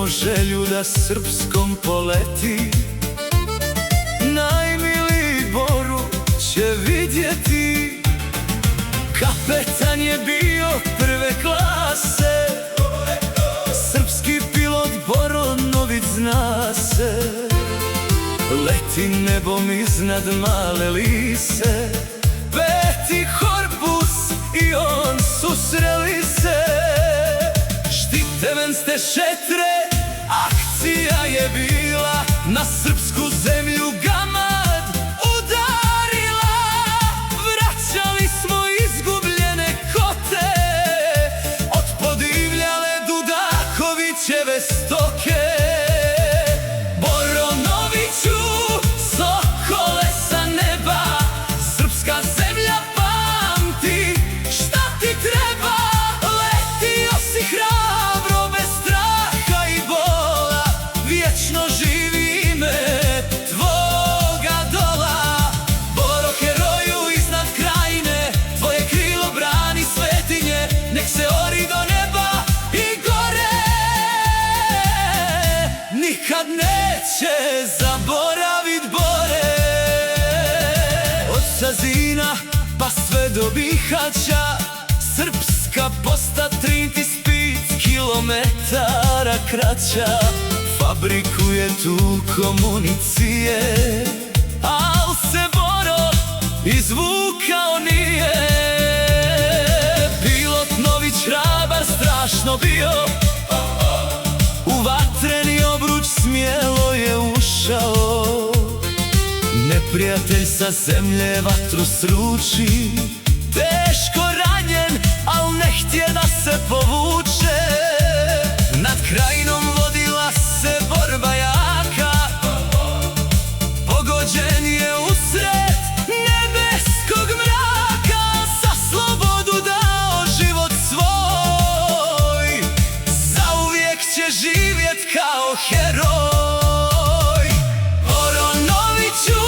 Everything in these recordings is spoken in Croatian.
imao želju da srpskom poleti. Najmiliji Boru će vidjeti. Kapetan je bio prve klase, srpski pilot Boro Nović zna se. Leti nebom iznad Male Lise, Peti korpus i on susreli se. Štite venste šetre, akcija je bila, na srpsku zemlju gamad udarila. Vraćali smo izgubljene kote, od podivljale Dudakovićeve stoke. Boro Noviću, sokole sa neba, srpska zemlja pamti šta ti treba. Letio si hrabro, bez straha i bola, vječno živi ime tvoga dola. Boro, heroju iznad krajine, tvoje krilo brani svetinje, nek se ori do neba i gore. Nikad neće zaboravit Bore. Od Sazina pa sve do Bihaća, srpska posta 35 kilometara kraća. Fabrikuje tu komunicije, al se Boro izvukao nije. Pilot Nović hrabar strašno bio, u vatreni obruč smjelo je ušao. Neprijatelj sa zemlje vatru sruči, teško ranjen, al ne htje da se povuče. Nad krajinom vodila se borba jaka, pogođen je usred nebeskog mraka. Za slobodu dao život svoj, zauvijek će živjet kao heroj. Boro Noviću,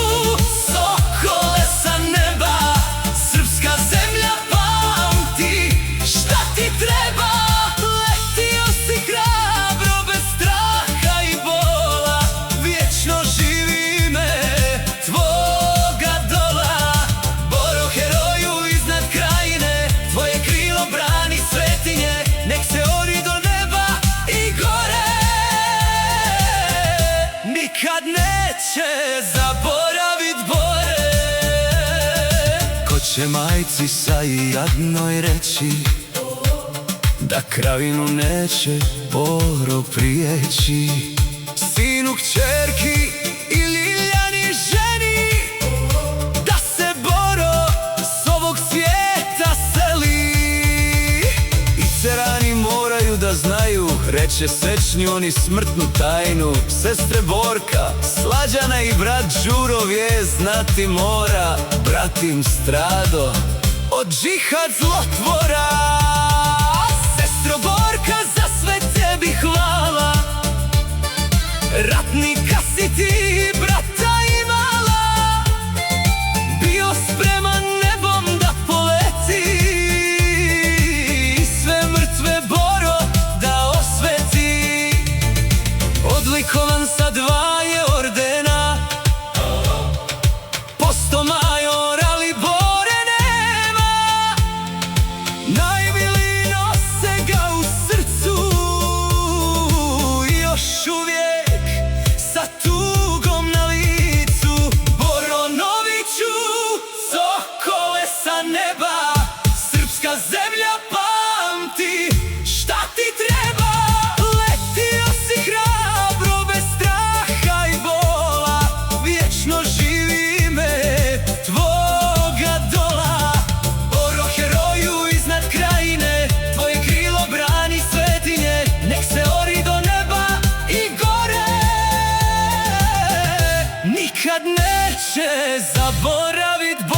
sokole sa neba, srpska zemlja pamti šta ti treba. Letio si hrabro, bez straha i bola, vječno živi ime tvoga dola. Boro, heroju iznad krajine, tvoje krilo brani svetinje, nek se ori do neba i gore. Nikad neće zaboravit Bore. Ko će majci sa jadnoj reći da krajinu neće Boro prijeći. Sinu, kćerki i Ljiljani ženi, da se Boro s ovog svijeta seli. I cerani moraju da znaju, reče sečni oni smrtnu tajnu. Sestre Borka, Slađana i brat Đuro vijest znati mora. Brat im strado od džihad zlotvora. Sestro Borka, za sve tebi hvala, ratnika si ti, brata imala. Bio spreman nebom da poleti i sve mrtve Boro da osveti. Odlikovan sa 2 je ordena, posto major, ali Bore nema. Najmiliji nose ga u srcu, još uvijek sa tugom na licu. Boro Noviću, sokole sa neba, srpska zemlja pamti šta ti treba. Letio si hrabro, bez straha i bola, vječno živi ime tvoga dola. Boro, heroju iznad krajine, tvoje krilo brani svetinje, nek se ori do neba i gore. Nikad neće zaboravit Bore.